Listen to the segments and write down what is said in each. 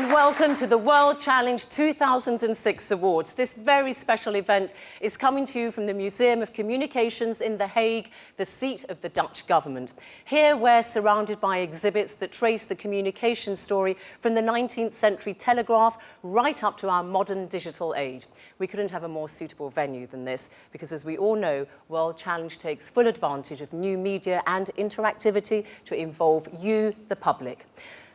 And welcome to the World Challenge 2006 Awards. This very special event is coming to you from the Museum of Communications in The Hague, the seat of the Dutch government. Here we're surrounded by exhibits that trace the communication story from the 19th century telegraph right up to our modern digital age. We couldn't have a more suitable venue than this because, as we all know, World Challenge takes full advantage of new media and interactivity to involve you, the public.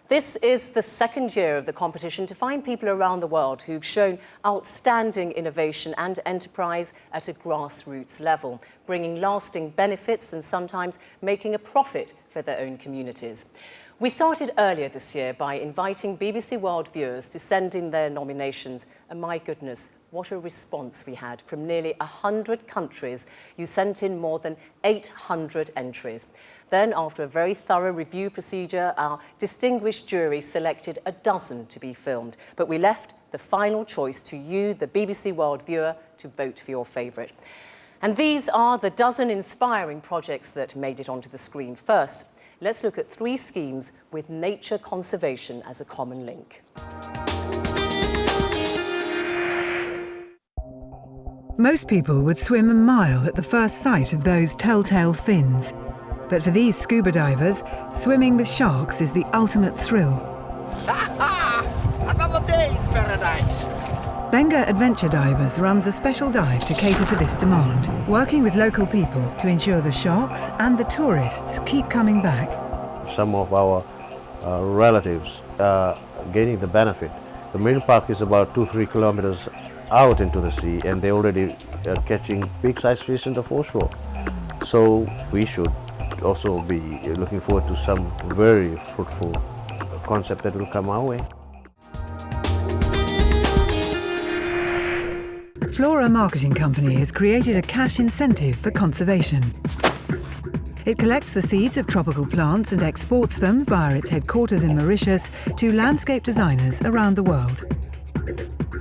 This is the second year of the competition to find people around the world who've shown outstanding innovation and enterprise at a grassroots level, bringing lasting benefits and sometimes making a profit for their own communities. We started earlier this year by inviting BBC World viewers to send in their nominations, and my goodness, what a response we had from nearly 100 countries. You sent in more than 800 entries. Then, after a very thorough review procedure, our distinguished jury selected a dozen to be filmed. But we left the final choice to you, the BBC World viewer, to vote for your favourite. And these are the dozen inspiring projects that made it onto the screen. First, let's look at 3 schemes with nature conservation as a common link. Most people would swim a mile at the first sight of those telltale fins. But for these scuba divers, swimming with sharks is the ultimate thrill. Another day in paradise! Benga Adventure Divers runs a special dive to cater for this demand, working with local people to ensure the sharks and the tourists keep coming back. Some of our relatives are gaining the benefit. The marine park is about 2-3 kilometers out into the sea, and they're already catching big-sized fish in the foreshore. So we should also be looking forward to some very fruitful concept that will come our way. Flora Marketing Company has created a cash incentive for conservation. It collects the seeds of tropical plants and exports them via its headquarters in Mauritius to landscape designers around the world.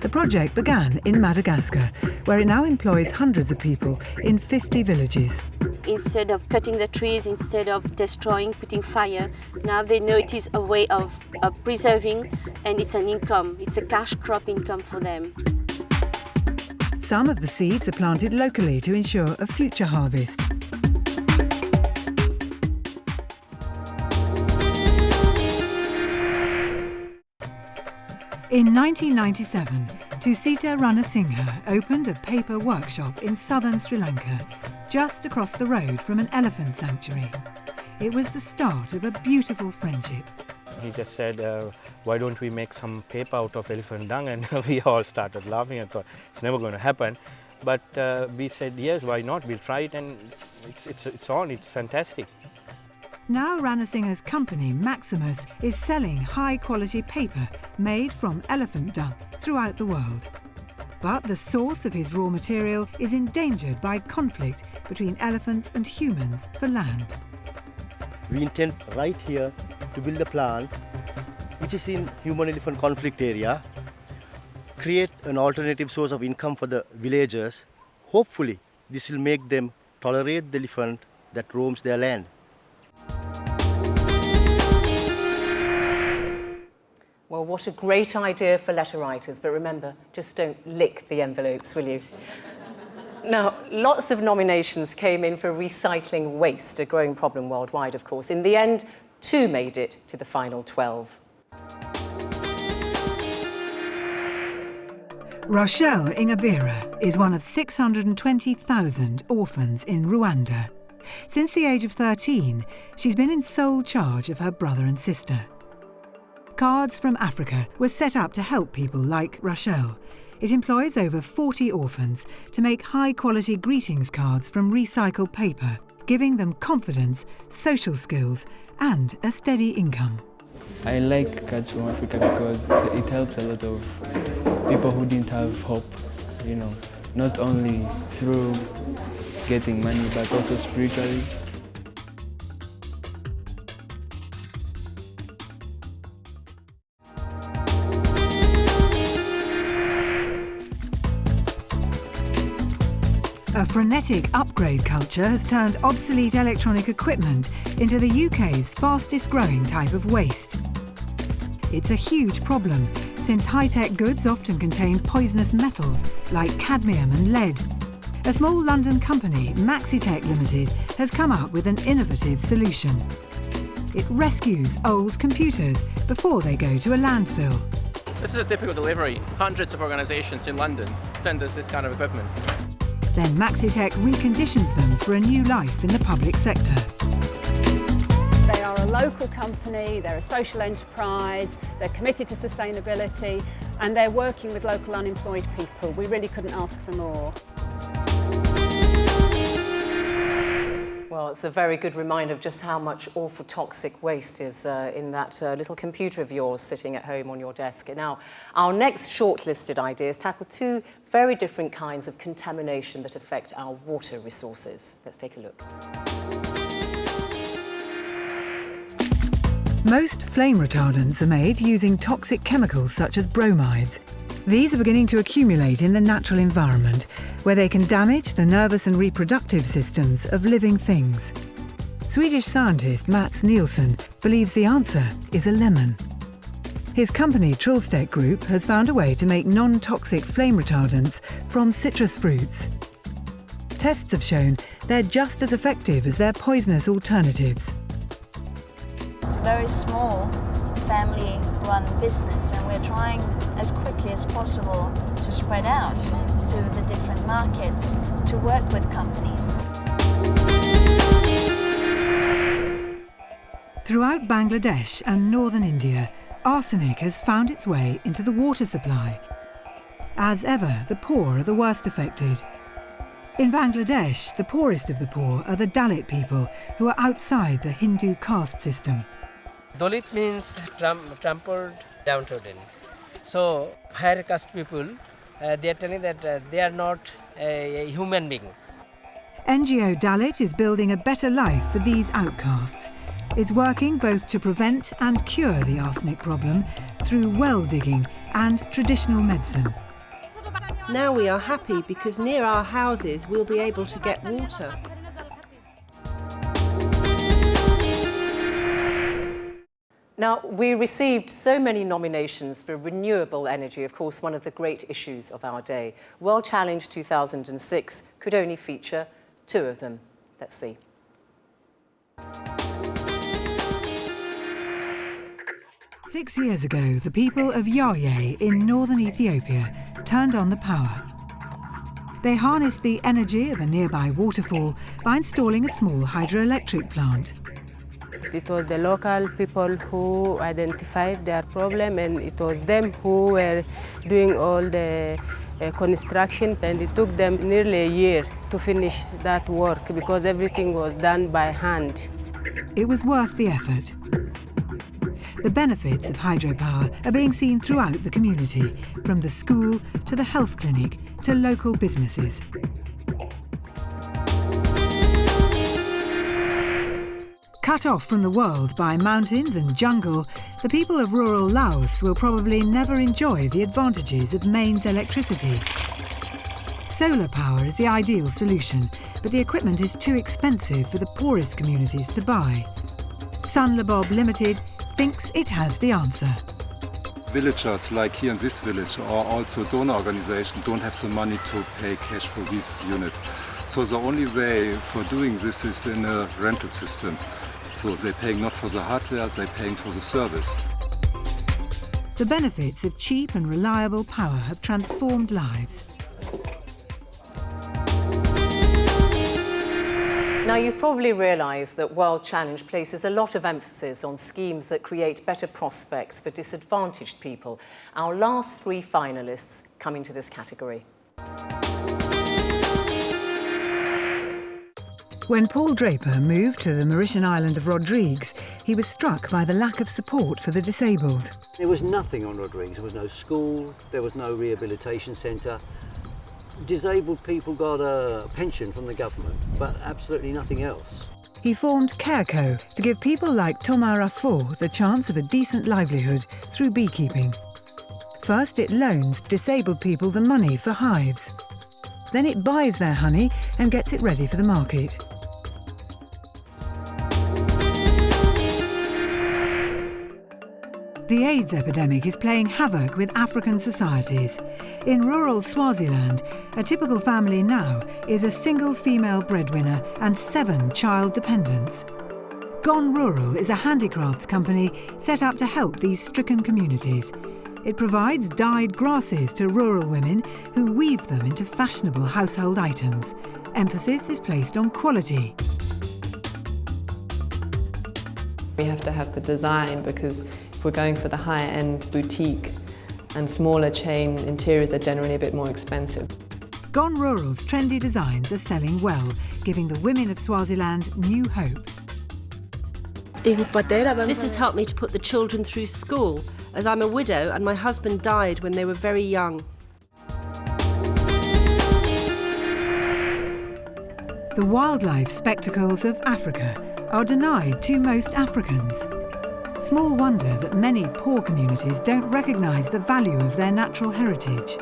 The project began in Madagascar, where it now employs hundreds of people in 50 villages. Instead of cutting the trees, instead of destroying, putting fire, now they know it is a way of preserving, and it's an income. It's a cash crop income for them. Some of the seeds are planted locally to ensure a future harvest. In 1997, Tusita Ranasinghe opened a paper workshop in southern Sri Lanka, just across the road from an elephant sanctuary. It was the start of a beautiful friendship. He just said, why don't we make some paper out of elephant dung? And we all started laughing and thought, it's never going to happen. But we said, yes, why not? We'll try it, and it's fantastic. Now Ranasinghe's company, Maximus, is selling high-quality paper made from elephant dung throughout the world. But the source of his raw material is endangered by conflict between elephants and humans for land. We intend right here to build a plant which is in human-elephant conflict area, create an alternative source of income for the villagers. Hopefully, this will make them tolerate the elephant that roams their land. Well, what a great idea for letter writers, but remember, just don't lick the envelopes, will you? Now, lots of nominations came in for recycling waste, a growing problem worldwide, of course. In the end, 2 made it to the final 12. Rochelle Ingabire is one of 620,000 orphans in Rwanda. Since the age of 13, she's been in sole charge of her brother and sister. Cards from Africa was set up to help people like Rochelle. It employs over 40 orphans to make high-quality greetings cards from recycled paper, giving them confidence, social skills and a steady income. I like Cards from Africa because it helps a lot of people who didn't have hope, you know, not only through getting money but also spiritually. A frenetic upgrade culture has turned obsolete electronic equipment into the UK's fastest growing type of waste. It's a huge problem, since high-tech goods often contain poisonous metals like cadmium and lead. A small London company, Maxitech Limited, has come up with an innovative solution. It rescues old computers before they go to a landfill. This is a typical delivery. Hundreds of organisations in London send us this kind of equipment. Then Maxitech reconditions them for a new life in the public sector. They are a local company, they're a social enterprise, they're committed to sustainability, and they're working with local unemployed people. We really couldn't ask for more. Well, it's a very good reminder of just how much awful toxic waste is in that little computer of yours sitting at home on your desk. Now, our next shortlisted ideas tackle two very different kinds of contamination that affect our water resources. Let's take a look. Most flame retardants are made using toxic chemicals such as bromides. These are beginning to accumulate in the natural environment, where they can damage the nervous and reproductive systems of living things. Swedish scientist Mats Nielsen believes the answer is a lemon. His company Trollstedt Group has found a way to make non-toxic flame retardants from citrus fruits. Tests have shown they're just as effective as their poisonous alternatives. It's a very small family-run business, and we're trying as quickly as possible to spread out to the different markets, to work with companies. Throughout Bangladesh and northern India, arsenic has found its way into the water supply. As ever, the poor are the worst affected. In Bangladesh, the poorest of the poor are the Dalit people, who are outside the Hindu caste system. Dalit means trampled, downtrodden. So higher caste people, they are telling that they are not human beings. NGO Dalit is building a better life for these outcasts. It's working both to prevent and cure the arsenic problem through well digging and traditional medicine. Now we are happy because near our houses we'll be able to get water. Now, we received so many nominations for renewable energy, of course, one of the great issues of our day. World Challenge 2006 could only feature two of them. Let's see. Six years ago, the people of Yaye in northern Ethiopia turned on the power. They harnessed the energy of a nearby waterfall by installing a small hydroelectric plant. It was the local people who identified their problem, and it was them who were doing all the construction, and it took them nearly a year to finish that work because everything was done by hand. It was worth the effort. The benefits of hydropower are being seen throughout the community, from the school to the health clinic to local businesses. Cut off from the world by mountains and jungle, the people of rural Laos will probably never enjoy the advantages of mains electricity. Solar power is the ideal solution, but the equipment is too expensive for the poorest communities to buy. Sunlabob Limited thinks it has the answer. Villagers like here in this village or also donor organizations don't have the money to pay cash for this unit. So the only way for doing this is in a rental system. So they're paying not for the hardware, they're paying for the service. The benefits of cheap and reliable power have transformed lives. Now, you've probably realised that World Challenge places a lot of emphasis on schemes that create better prospects for disadvantaged people. Our last three finalists come into this category. When Paul Draper moved to the Mauritian island of Rodrigues, he was struck by the lack of support for the disabled. There was nothing on Rodrigues. There was no school, there was no rehabilitation centre. Disabled people got a pension from the government, but absolutely nothing else. He formed CareCo to give people like Thomas Raffort the chance of a decent livelihood through beekeeping. First, it loans disabled people the money for hives. Then it buys their honey and gets it ready for the market. The AIDS epidemic is playing havoc with African societies. In rural Swaziland, a typical family now is a single female breadwinner and 7 child dependents. Gone Rural is a handicrafts company set up to help these stricken communities. It provides dyed grasses to rural women who weave them into fashionable household items. Emphasis is placed on quality. We have to have the design because if we're going for the higher-end boutique and smaller chain, interiors are generally a bit more expensive. Gone Rural's trendy designs are selling well, giving the women of Swaziland new hope. This has helped me to put the children through school, as I'm a widow and my husband died when they were very young. The wildlife spectacles of Africa are denied to most Africans. Small wonder that many poor communities don't recognise the value of their natural heritage.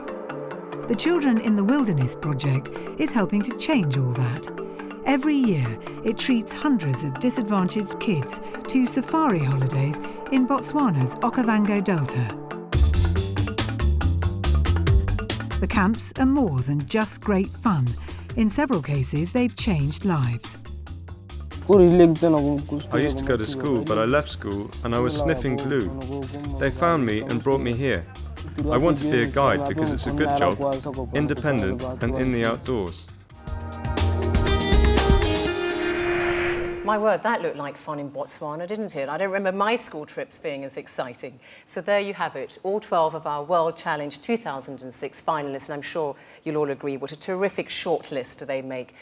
The Children in the Wilderness project is helping to change all that. Every year, it treats hundreds of disadvantaged kids to safari holidays in Botswana's Okavango Delta. The camps are more than just great fun. In several cases, they've changed lives. I used to go to school, but I left school and I was sniffing glue. They found me and brought me here. I want to be a guide because it's a good job, independent and in the outdoors. My word, that looked like fun in Botswana, didn't it? I don't remember my school trips being as exciting. So there you have it, all 12 of our World Challenge 2006 finalists, and I'm sure you'll all agree what a terrific shortlist they make.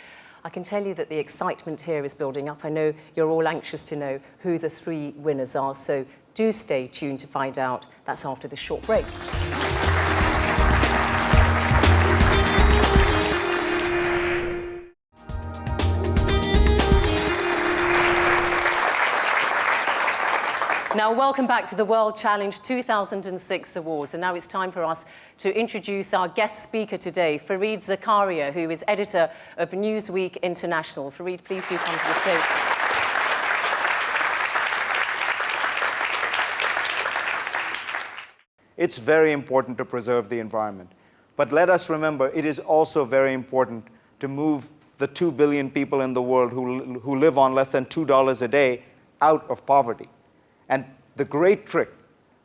I can tell you that the excitement here is building up. I know you're all anxious to know who the 3 winners are, so do stay tuned to find out. That's after this short break. Now, welcome back to the World Challenge 2006 Awards. And now it's time for us to introduce our guest speaker today, Fareed Zakaria, who is editor of Newsweek International. Fareed, please do come to the stage. It's very important to preserve the environment. But let us remember, it is also very important to move the 2 billion people in the world who live on less than $2 a day out of poverty. And the great trick,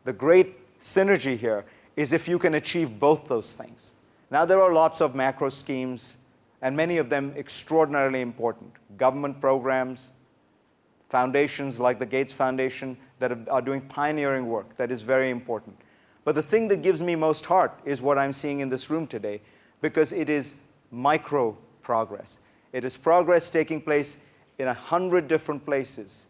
the great synergy here is if you can achieve both those things. Now, there are lots of macro schemes, and many of them extraordinarily important. Government programs, foundations like the Gates Foundation that are doing pioneering work that is very important. But the thing that gives me most heart is what I'm seeing in this room today, because it is micro progress. It is progress taking place in 100 different places,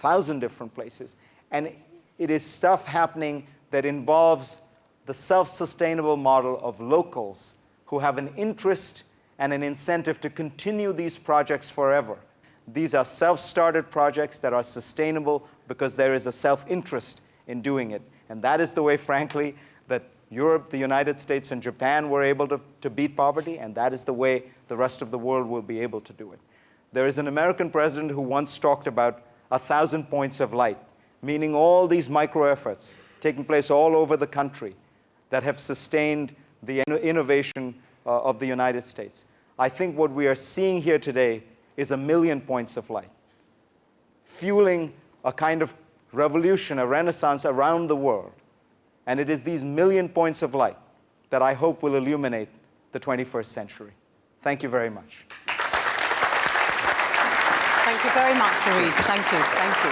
1,000 different places. And it is stuff happening that involves the self-sustainable model of locals who have an interest and an incentive to continue these projects forever. These are self-started projects that are sustainable because there is a self-interest in doing it. And that is the way, frankly, that Europe, the United States, and Japan were able to beat poverty, and that is the way the rest of the world will be able to do it. There is an American president who once talked about 1,000 points of light, meaning all these micro efforts taking place all over the country that have sustained the innovation of the United States. I think what we are seeing here today is 1,000,000 points of light, fueling a kind of revolution, a renaissance around the world. And it is these 1,000,000 points of light that I hope will illuminate the 21st century. Thank you very much. Thank you very much, Fareed. Thank you. Thank you.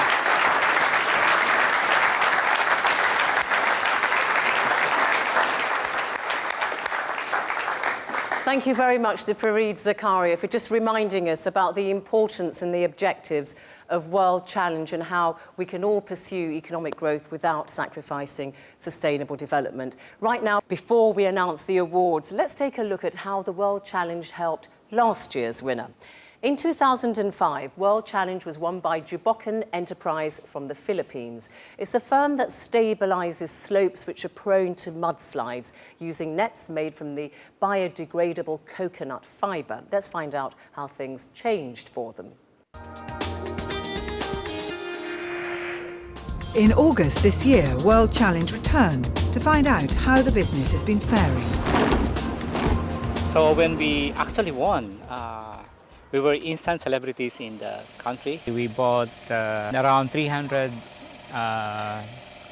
Thank you very much to Fareed Zakaria for just reminding us about the importance and the objectives of World Challenge and how we can all pursue economic growth without sacrificing sustainable development. Right now, before we announce the awards, let's take a look at how the World Challenge helped last year's winner. In 2005, World Challenge was won by Jubocan Enterprise from the Philippines. It's a firm that stabilizes slopes which are prone to mudslides using nets made from the biodegradable coconut fiber. Let's find out how things changed for them. In August this year, World Challenge returned to find out how the business has been faring. So when we actually won, we were instant celebrities in the country. We bought around 300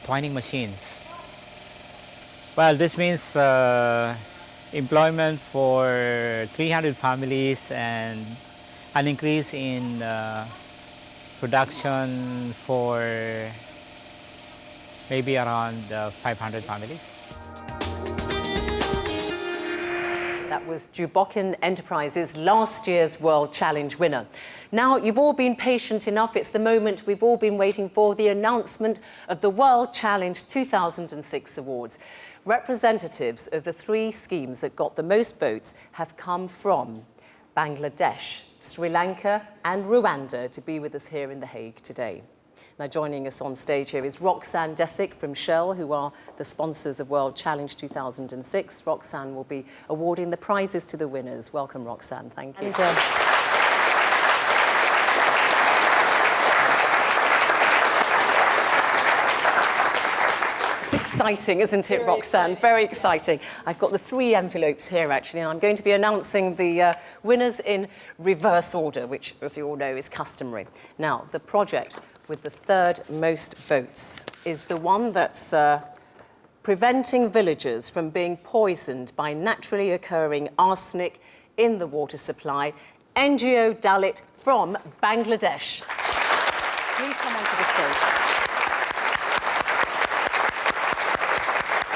twining machines. Well, this means employment for 300 families and an increase in production for maybe around 500 families. That was Jubokin Enterprises, last year's World Challenge winner. Now, you've all been patient enough. It's the moment we've all been waiting for, the announcement of the World Challenge 2006 awards. Representatives of the 3 schemes that got the most votes have come from Bangladesh, Sri Lanka and Rwanda to be with us here in The Hague today. Now, joining us on stage here is Roxanne Desick from Shell, who are the sponsors of World Challenge 2006. Roxanne will be awarding the prizes to the winners. Welcome, Roxanne. Thank you. It's exciting, isn't it, Roxanne? Very exciting. I've got the 3 envelopes here, actually, and I'm going to be announcing the winners in reverse order, which, as you all know, is customary. Now, the project with the 3rd most votes is the one that's preventing villagers from being poisoned by naturally occurring arsenic in the water supply. NGO Dalit from Bangladesh. Please come onto the stage.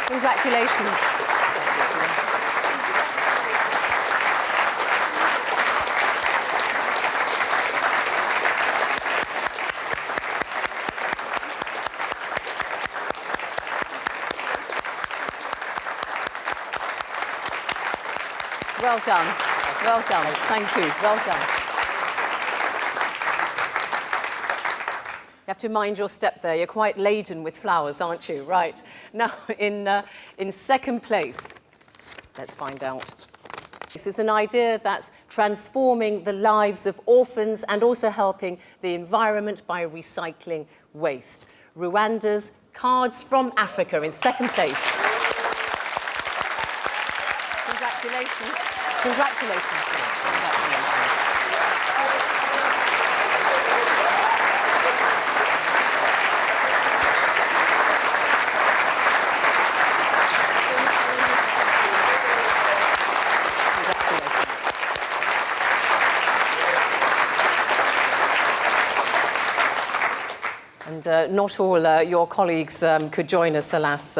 Congratulations. Well done. Well done. Thank you. Well done. You have to mind your step there. You're quite laden with flowers, aren't you? Right. Now, in 2nd place, let's find out. This is an idea that's transforming the lives of orphans and also helping the environment by recycling waste. Rwanda's Cards from Africa in 2nd place. Congratulations. Congratulations. And not all your colleagues could join us, alas,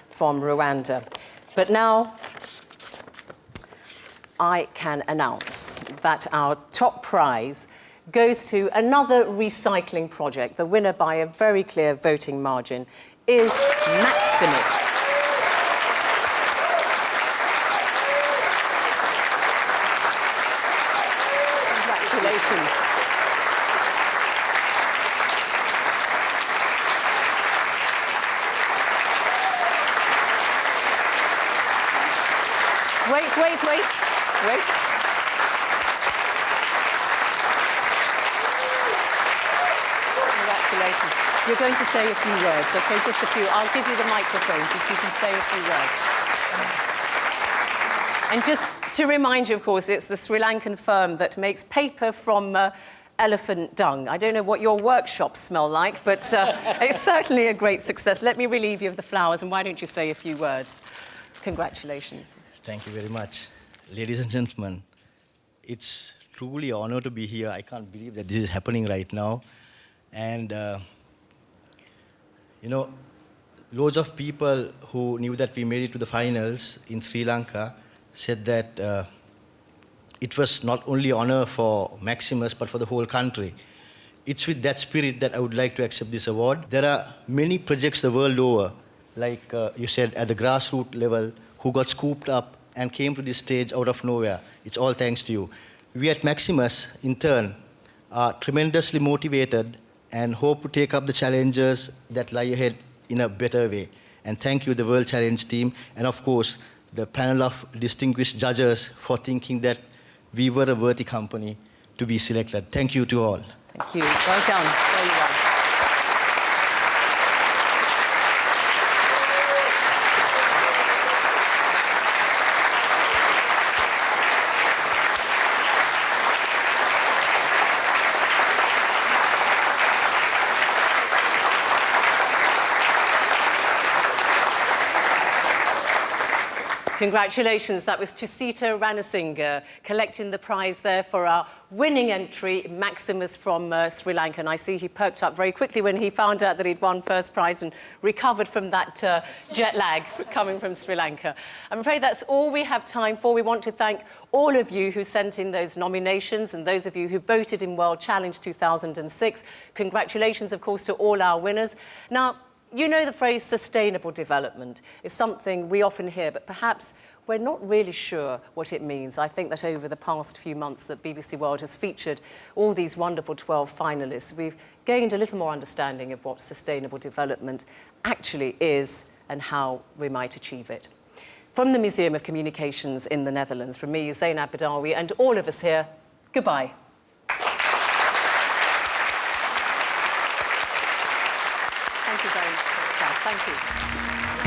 from Rwanda. But now I can announce that our top prize goes to another recycling project. The winner by a very clear voting margin is Maximus. Congratulations. Wait. Congratulations. You're going to say a few words, okay? Just a few. I'll give you the microphone just so you can say a few words. And just to remind you, of course, it's the Sri Lankan firm that makes paper from elephant dung. I don't know what your workshops smell like, but it's certainly a great success. Let me relieve you of the flowers, and why don't you say a few words? Congratulations. Thank you very much. Ladies and gentlemen, it's truly an honor to be here. I can't believe that this is happening right now. And, you know, loads of people who knew that we made it to the finals in Sri Lanka said that it was not only honor for Maximus, but for the whole country. It's with that spirit that I would like to accept this award. There are many projects the world over, like you said, at the grassroots level, who got scooped up and came to this stage out of nowhere. It's all thanks to you. We at Maximus, in turn, are tremendously motivated and hope to take up the challenges that lie ahead in a better way. And thank you, the World Challenge team, and of course, the panel of distinguished judges for thinking that we were a worthy company to be selected. Thank you to all. Thank you. Well done. Very well. Congratulations, that was Tusita Ranasinghe collecting the prize there for our winning entry, Maximus from Sri Lanka. And I see he perked up very quickly when he found out that he'd won first prize and recovered from that jet lag coming from Sri Lanka. I'm afraid that's all we have time for. We want to thank all of you who sent in those nominations and those of you who voted in World Challenge 2006. Congratulations, of course, to all our winners. Now, you know the phrase sustainable development is something we often hear, but perhaps we're not really sure what it means. I think that over the past few months that BBC World has featured all these wonderful 12 finalists, we've gained a little more understanding of what sustainable development actually is and how we might achieve it. From the Museum of Communications in the Netherlands, from me, Zainab Badawi, and all of us here, goodbye. Thank you very much. Thank you.